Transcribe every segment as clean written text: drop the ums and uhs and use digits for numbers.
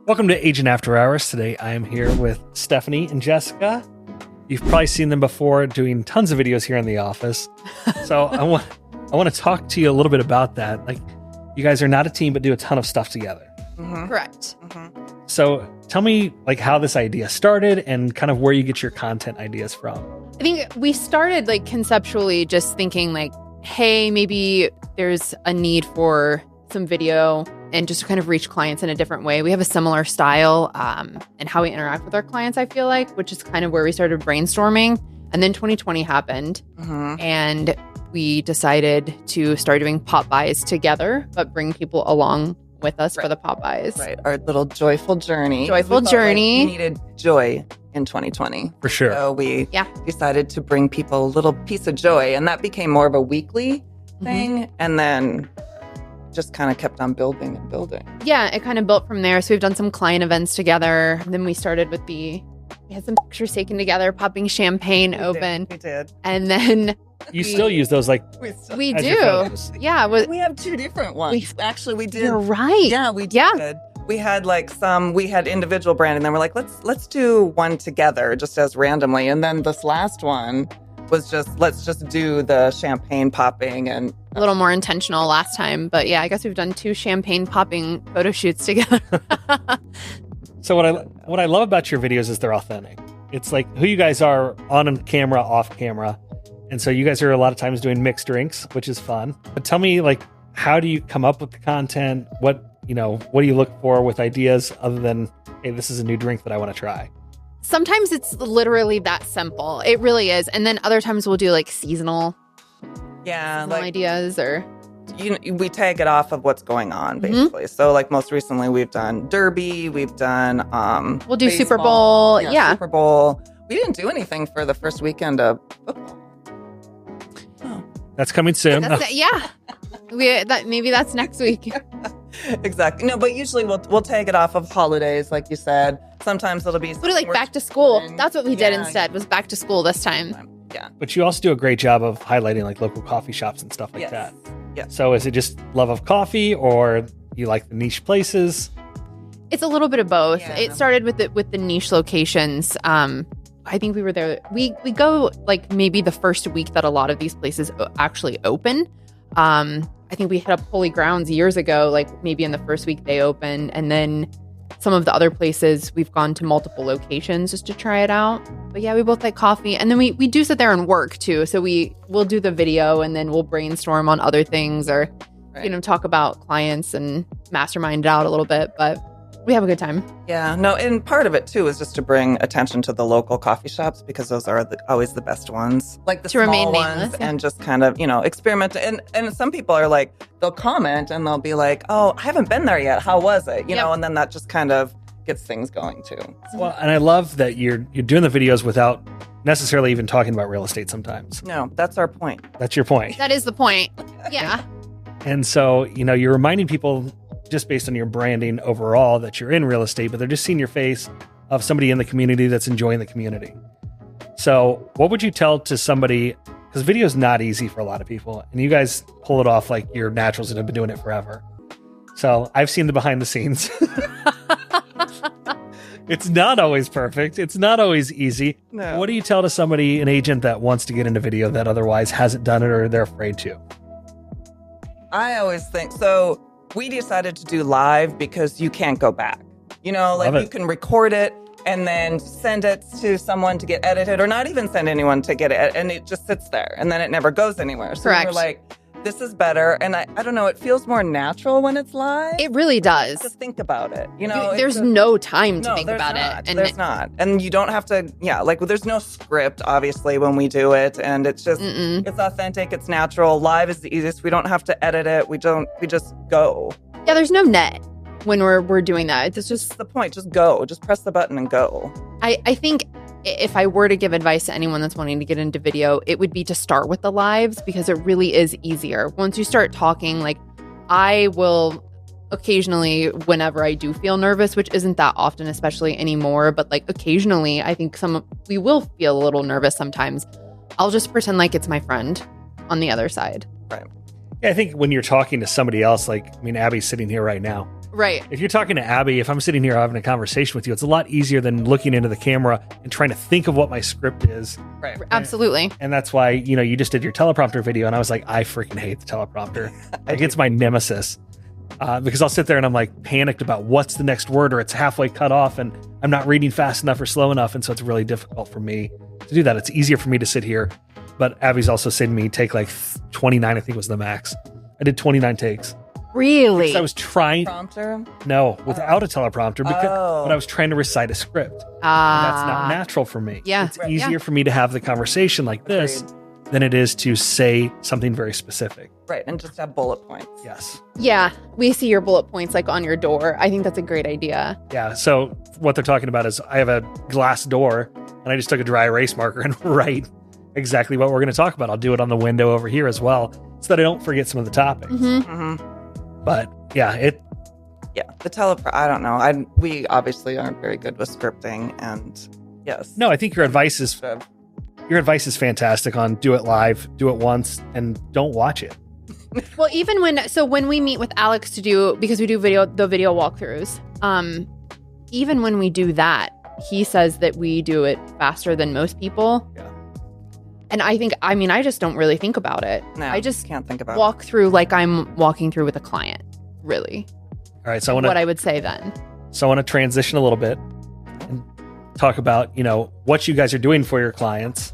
Welcome to Agent After Hours. Today I am here with Stephanie and Jessica. You've probably seen them before doing tons of videos here in the office. So I want to talk to you a little bit about that. Like, you guys are not a team, but do a ton of stuff together. Mm-hmm. Correct. Mm-hmm. So tell me like how this idea started and kind of where you get your content ideas from. I think we started like conceptually just thinking like, hey, maybe there's a need for some video and just to kind of reach clients in a different way. We have a similar style and how we interact with our clients, I feel like, which is kind of where we started brainstorming. And then 2020 happened and we decided to start doing pop buys together, but bring people along with us for the pop buys. Right. Our little joyful journey. Joyful We felt journey. Like we needed joy in 2020. For sure. So we decided to bring people a little piece of joy, and that became more of a weekly thing. And then just kind of kept on building and building. Yeah, it kind of built from there. So we've done some client events together. And then we started with we had some pictures taken together, popping champagne open. We did. And then You still use those like we as your do. photos. Yeah. We have two different ones. Actually, we did. You're right. Yeah, we did. Yeah. We had like we had individual brand, and then we're like, let's do one together just as randomly. And then this last one was let's just do the champagne popping and A little more intentional last time. But yeah, I guess we've done 2 champagne popping photo shoots together. So what I love about your videos is they're authentic. It's like who you guys are on camera, off camera. And so you guys are a lot of times doing mixed drinks, which is fun. But tell me, like, how do you come up with the content? What do you look for with ideas other than, hey, this is a new drink that I want to try? Sometimes it's literally that simple. It really is. And then other times we'll do like seasonal ideas or we tag it off of what's going on basically. So like most recently we've done Derby, we've done we'll do baseball, Super Bowl. Yeah. Super Bowl. We didn't do anything for the first weekend of football. That's coming soon. Yeah. Maybe that's next week. Exactly. No, but usually we'll tag it off of holidays, like you said. Sometimes it'll be Put it like back to school. That's what we did instead, was back to school this time. Yeah. But you also do a great job of highlighting like local coffee shops and stuff like that. Yeah. So is it just love of coffee, or you like the niche places? It's a little bit of both. Yeah. It started with the niche locations. I think we were there. We go like maybe the first week that a lot of these places actually open. I think we hit up Holy Grounds years ago, like maybe in the first week they open. And then some of the other places we've gone to multiple locations just to try it out. But yeah, we both like coffee. And then we do sit there and work too. So we'll do the video and then we'll brainstorm on other things or, talk about clients and mastermind it out a little bit. But we have a good time. Yeah, no, and part of it too is just to bring attention to the local coffee shops because those are always the best ones, like the small ones, and just kind of experiment. And some people are like, they'll comment and they'll be like, "Oh, I haven't been there yet. How was it?" You know, and then that just kind of gets things going too. Well, and I love that you're doing the videos without necessarily even talking about real estate. Sometimes, no, that's our point. That's your point. That is the point. Yeah. And so you're reminding people, just based on your branding overall, that you're in real estate, but they're just seeing your face of somebody in the community that's enjoying the community. So what would you tell to somebody, because video is not easy for a lot of people, and you guys pull it off like you're naturals that have been doing it forever. So I've seen the behind the scenes. It's not always perfect. It's not always easy. No. What do you tell to somebody, an agent that wants to get into video that otherwise hasn't done it or they're afraid to? I always think so. We decided to do live because you can't go back. You can record it and then send it to someone to get edited, or not even send anyone to get it, and it just sits there and then it never goes anywhere. So Correct. we're like, this is better. And I don't know, it feels more natural when it's live. It really does. Just think about it. There's no time to think about it. And there's not. And you don't have to, there's no script, obviously, when we do it. And it's just, it's authentic, it's natural. Live is the easiest. We don't have to edit it. We just go. Yeah, there's no net when we're doing that. It's just the point. Just go. Just press the button and go. I think if I were to give advice to anyone that's wanting to get into video, it would be to start with the lives because it really is easier. Once you start talking, like I will occasionally, whenever I do feel nervous, which isn't that often, especially anymore, but like occasionally, I think we will feel a little nervous sometimes. I'll just pretend like it's my friend on the other side. Right. Yeah, I think when you're talking to somebody else, like, Abby's sitting here right now. Right. If you're talking to Abby, if I'm sitting here having a conversation with you, it's a lot easier than looking into the camera and trying to think of what my script is. Right. Absolutely. And that's why, you just did your teleprompter video, and I was like, I freaking hate the teleprompter. Like, it's my nemesis. Because I'll sit there and I'm like panicked about what's the next word, or it's halfway cut off and I'm not reading fast enough or slow enough. And so it's really difficult for me to do that. It's easier for me to sit here. But Abby's also saying to me, take like 29, I think was the max. I did 29 takes. Really? Because I was trying. Prompter? No, without a teleprompter, but I was trying to recite a script. That's not natural for me. Yeah. It's easier for me to have the conversation like this than it is to say something very specific. Right, and just have bullet points. Yes. Yeah, we see your bullet points like on your door. I think that's a great idea. Yeah, so what they're talking about is I have a glass door, and I just took a dry erase marker and write exactly what we're going to talk about. I'll do it on the window over here as well, so that I don't forget some of the topics. But yeah, the I don't know. We obviously aren't very good with scripting, and yes. No, I think your advice is fantastic on do it live, do it once, and don't watch it. Well, even when we meet with Alex to do, because we do the video walkthroughs, even when we do that, he says that we do it faster than most people. Yeah. And I just don't really think about it. No, I just can't think about walk through like I'm walking through with a client, really. All right, so what I would say then. So I want to transition a little bit and talk about, what you guys are doing for your clients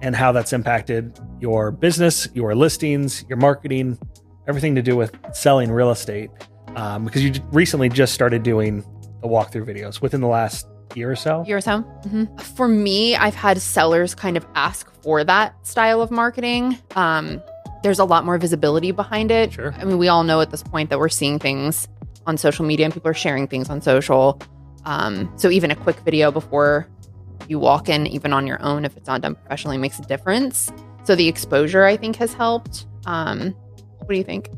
and how that's impacted your business, your listings, your marketing, everything to do with selling real estate. Because you recently just started doing the walkthrough videos within the last year or so. Mm-hmm. For me, I've had sellers kind of ask for that style of marketing. There's a lot more visibility behind it. Sure. I mean, we all know at this point that we're seeing things on social media and people are sharing things on social. So even a quick video before you walk in, even on your own, if it's not done professionally, makes a difference. So the exposure, I think, has helped. What do you think?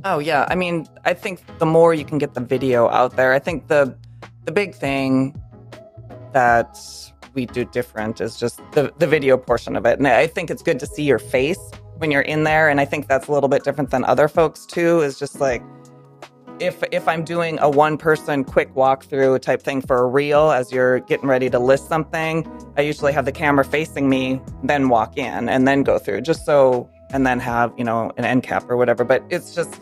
Oh, yeah. I mean, I think the more you can get the video out there, I think the big thing that we do different is just the video portion of it. And I think it's good to see your face when you're in there. And I think that's a little bit different than other folks too, is just like, if I'm doing a one-person quick walkthrough type thing for a reel as you're getting ready to list something, I usually have the camera facing me, then walk in and then go through, and then have, an end cap or whatever. But it's just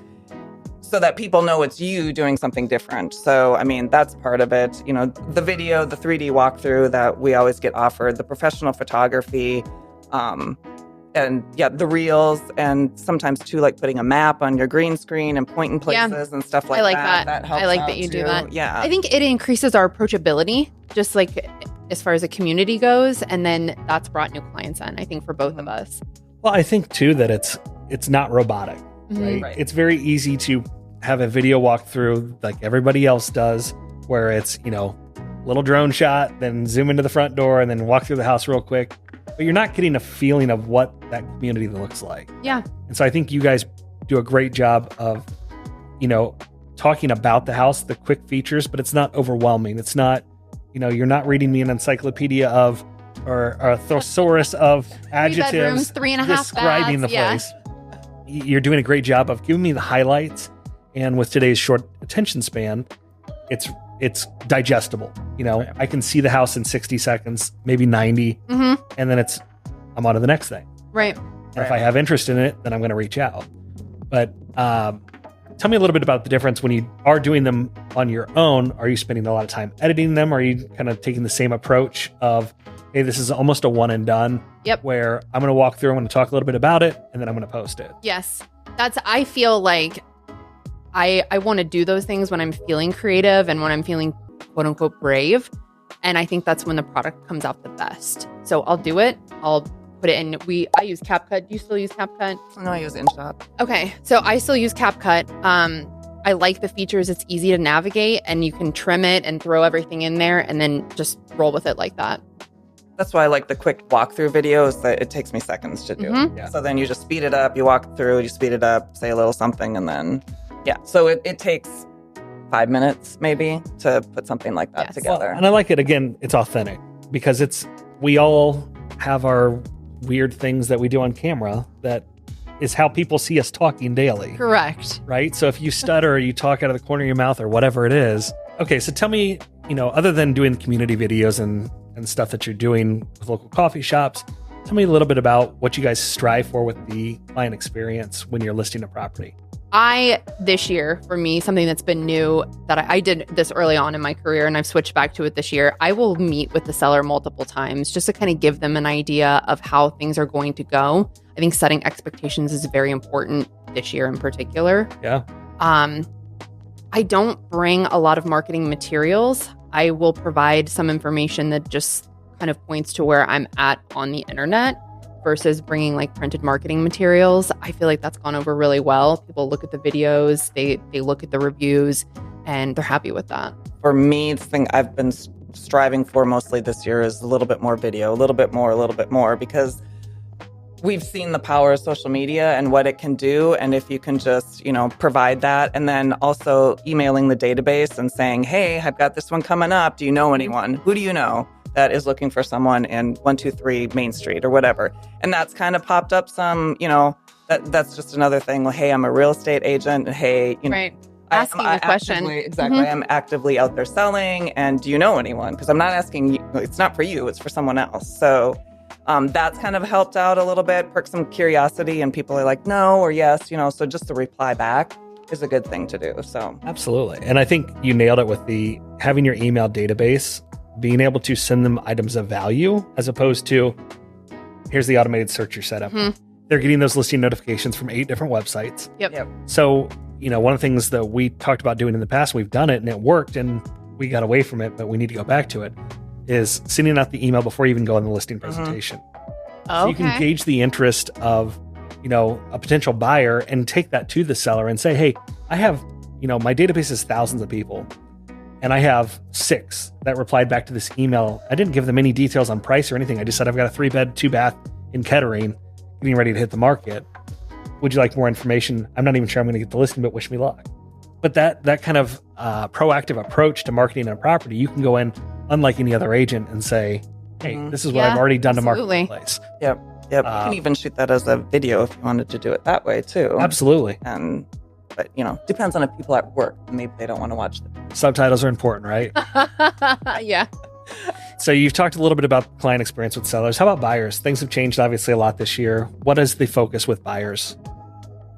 so that people know it's you doing something different. So, I mean, that's part of it. The video, the 3D walkthrough that we always get offered, the professional photography, and the reels, and sometimes too, like putting a map on your green screen and pointing places and stuff like that. I like that. That helps I like out that you too. do that. Yeah. I think it increases our approachability, just like as far as a community goes. And then that's brought new clients in, I think, for both of us. Well, I think too that it's not robotic, right? Right. It's very easy to have a video walkthrough like everybody else does, where it's, little drone shot, then zoom into the front door and then walk through the house real quick. But you're not getting a feeling of what that community looks like. Yeah. And so I think you guys do a great job of, talking about the house, the quick features, but it's not overwhelming. It's not, you're not reading me an encyclopedia or a thesaurus of adjectives 3.5 describing baths, the place. You're doing a great job of giving me the highlights. And with today's short attention span, it's digestible. Right. I can see the house in 60 seconds, maybe 90, and then I'm on to the next thing. Right. And if I have interest in it, then I'm going to reach out. But tell me a little bit about the difference when you are doing them on your own. Are you spending a lot of time editing them? Are you kind of taking the same approach of, hey, this is almost a one and done? Yep. Where I'm going to walk through, I'm going to talk a little bit about it, and then I'm going to post it. Yes. I feel like I want to do those things when I'm feeling creative and when I'm feeling quote unquote brave. And I think that's when the product comes out the best. So I'll do it. I'll put it in. I use CapCut. Do you still use CapCut? No, I use InShot. Okay. So I still use CapCut. I like the features. It's easy to navigate and you can trim it and throw everything in there and then just roll with it like that. That's why I like the quick walkthrough videos that it takes me seconds to do. Mm-hmm. Yeah. So then you just speed it up, you walk through, you speed it up, say a little something, and then, So it takes 5 minutes maybe to put something like that together. Well, and I like it, again, it's authentic because we all have our weird things that we do on camera that is how people see us talking daily. Correct. Right? So if you stutter or you talk out of the corner of your mouth or whatever it is. Okay, so tell me, other than doing the community videos and stuff that you're doing with local coffee shops, tell me a little bit about what you guys strive for with the client experience when you're listing a property. This year, for me, something that's been new that I did this early on in my career and I've switched back to it this year, I will meet with the seller multiple times just to kind of give them an idea of how things are going to go. I think setting expectations is very important this year in particular. Yeah. I don't bring a lot of marketing materials. I will provide some information that just kind of points to where I'm at on the internet versus bringing like printed marketing materials. I feel like that's gone over really well. People look at the videos, they look at the reviews, and they're happy with that. For me, the thing I've been striving for mostly this year is a little bit more video, a little bit more, because we've seen the power of social media and what it can do. And if you can just, provide that, and then also emailing the database and saying, hey, I've got this one coming up. Do you know anyone? Who do you know that is looking for someone in 123 Main Street or whatever? And that's kind of popped up some, that's just another thing. Well, hey, I'm a real estate agent. Hey, right. Asking the question. Exactly. I'm actively out there selling. And do you know anyone? Because I'm not asking you, it's not for you, it's for someone else. So that's kind of helped out a little bit, perk some curiosity, and people are like, no or yes, so just the reply back is a good thing to do. So absolutely. And I think you nailed it with having your email database, being able to send them items of value as opposed to, here's the automated search you're set up. Mm-hmm. They're getting those listing notifications from 8 different websites. Yep. So, one of the things that we talked about doing in the past, we've done it and it worked and we got away from it, but we need to go back to it, is sending out the email before you even go on the listing presentation. Mm-hmm. So you can gauge the interest of, a potential buyer and take that to the seller and say, hey, I have, my database is thousands of people. And I have 6 that replied back to this email. I didn't give them any details on price or anything. I just said, I've got a 3-bed, 2-bath in Kettering, getting ready to hit the market. Would you like more information? I'm not even sure I'm going to get the listing, but wish me luck. But that kind of proactive approach to marketing a property, you can go in, unlike any other agent, and say, hey, this is what I've already done to market the place. Yep. You can even shoot that as a video if you wanted to do it that way too. Absolutely. But, depends on if people at work, maybe they don't want to watch the subtitles are important, right? Yeah. So you've talked a little bit about client experience with sellers. How about buyers? Things have changed obviously a lot this year. What is the focus with buyers?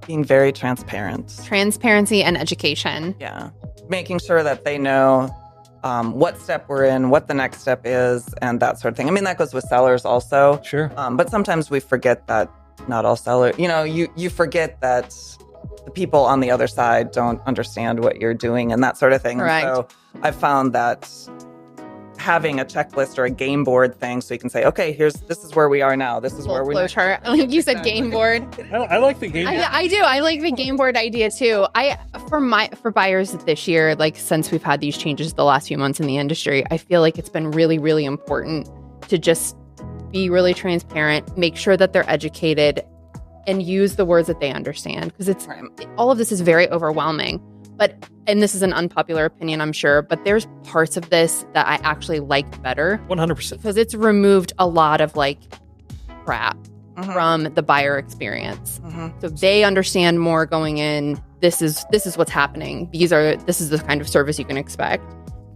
Being very transparent. Transparency and education. Yeah. Making sure that they know what step we're in, what the next step is, and that sort of thing. I mean, that goes with sellers also. Sure. But sometimes we forget that not all sellers, you forget that the people on the other side don't understand what you're doing and that sort of thing. Right. So I found that having a checklist or a game board thing, so you can say, okay, this is where we are now. This is where we're flow chart. Like you said, game board. I like the game board. I do. I like the game board idea too. For buyers this year, like since we've had these changes the last few months in the industry, I feel like it's been really, really important to just be really transparent, make sure that they're educated, and use the words that they understand, because all of this is very overwhelming. And this is an unpopular opinion, I'm sure, but there's parts of this that I actually like better. 100%. Because it's removed a lot of crap from the buyer experience. So they understand more going in. This is what's happening. This is the kind of service you can expect.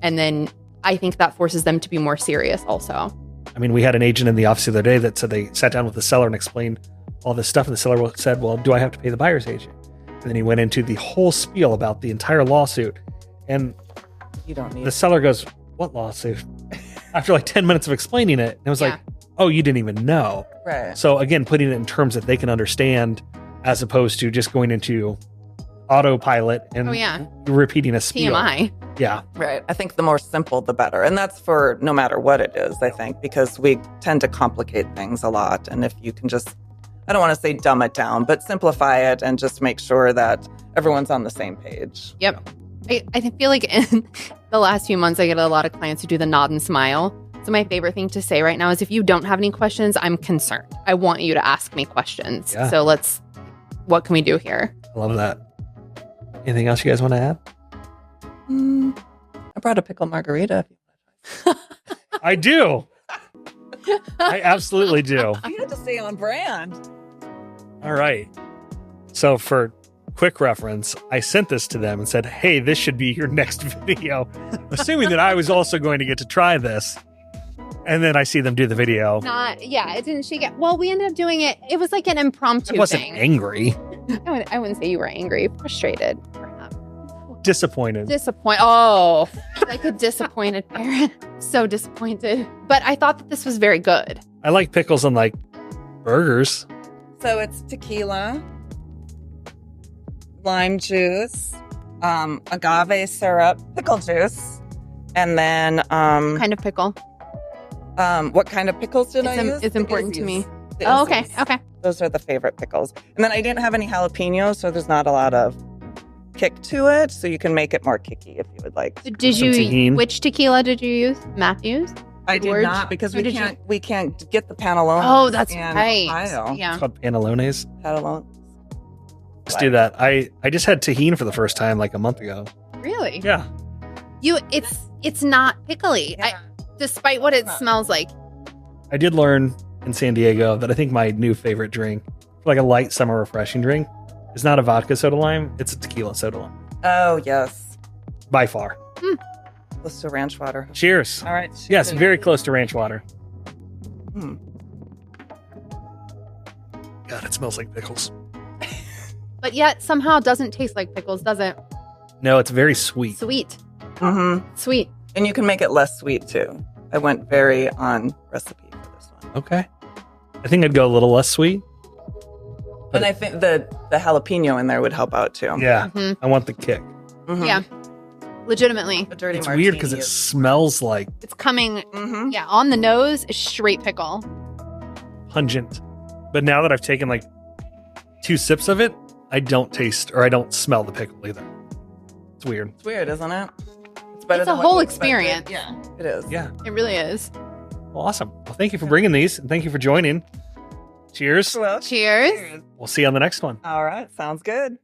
And then I think that forces them to be more serious also. I mean, we had an agent in the office the other day that said they sat down with the seller and explained all this stuff. And the seller said, well, do I have to pay the buyer's agent? And then he went into the whole spiel about the entire lawsuit. And you don't need the seller goes, what lawsuit? After 10 minutes of explaining it. And it was like, oh, you didn't even know. Right. So again, putting it in terms that they can understand as opposed to just going into autopilot and repeating a spiel. TMI. Yeah. Right. I think the more simple, the better. And that's for no matter what it is, I think, because we tend to complicate things a lot. And if you can just, I don't want to say dumb it down, but simplify it and just make sure that everyone's on the same page. Yep. I feel like in the last few months, I get a lot of clients who do the nod and smile. So my favorite thing to say right now is if you don't have any questions, I'm concerned. I want you to ask me questions. Yeah. So what can we do here? I love that. Anything else you guys want to add? I brought a pickle margarita. I do. I absolutely do. You have to stay on brand. All right. So for quick reference, I sent this to them and said, hey, this should be your next video, assuming that I was also going to get to try this. And then I see them do the video. It didn't shake it. Well, we ended up doing it. It was like an impromptu I wasn't thing. angry. I wouldn't say you were angry. Frustrated, perhaps. Disappointed. Oh, like a disappointed parent. So disappointed. But I thought that this was very good. I like pickles on like burgers. So it's tequila, lime juice, agave syrup, pickle juice, and then What kind of pickle? what kind of pickles did I use? It's important to me. The Oh, okay. Izzy's. Okay. Those are the favorite pickles. And then I didn't have any jalapenos, so there's not a lot of kick to it. So you can make it more kicky if you would like. Did Some you? tahini. Which tequila did you use? Matthews? I did George? not because Or we did you- can't get the panelones. Oh, that's in right. Ohio. Yeah. It's called panelones. Panelones. Let's do that. I just had tahini for the first time like a month ago. Really? Yeah. It's not pickly. Yeah. Despite what it not. smells like. I did learn in San Diego that I think my new favorite drink, like a light summer refreshing drink, is not a vodka soda lime. It's a tequila soda lime. Oh yes, By far. close to ranch water. Cheers. All right. Yes, very close to ranch water. Hmm. God, it smells like pickles. But yet somehow doesn't taste like pickles, does it? No, it's very sweet. Sweet. Mm-hmm. Sweet. And you can make it less sweet too. I went very on recipe for this one. Okay. I think I'd go a little less sweet. And I think the jalapeno in there would help out too. Yeah. Mhm. I want the kick. Mhm. Yeah. Legitimately. A dirty It's martini weird because it is- smells like It's coming, Mhm. yeah, on the nose, is straight pickle. pungent. But now that I've taken like 2 sips of it, I don't taste or I don't smell the pickle either. It's weird. It's weird, isn't it? It's better It's a than what whole you expected. experience. Yeah, it is. Yeah. It really is. Well, awesome. Well, thank you for bringing these and thank you for joining. Cheers. Well, Cheers. We'll see you on the next one. All right. Sounds good.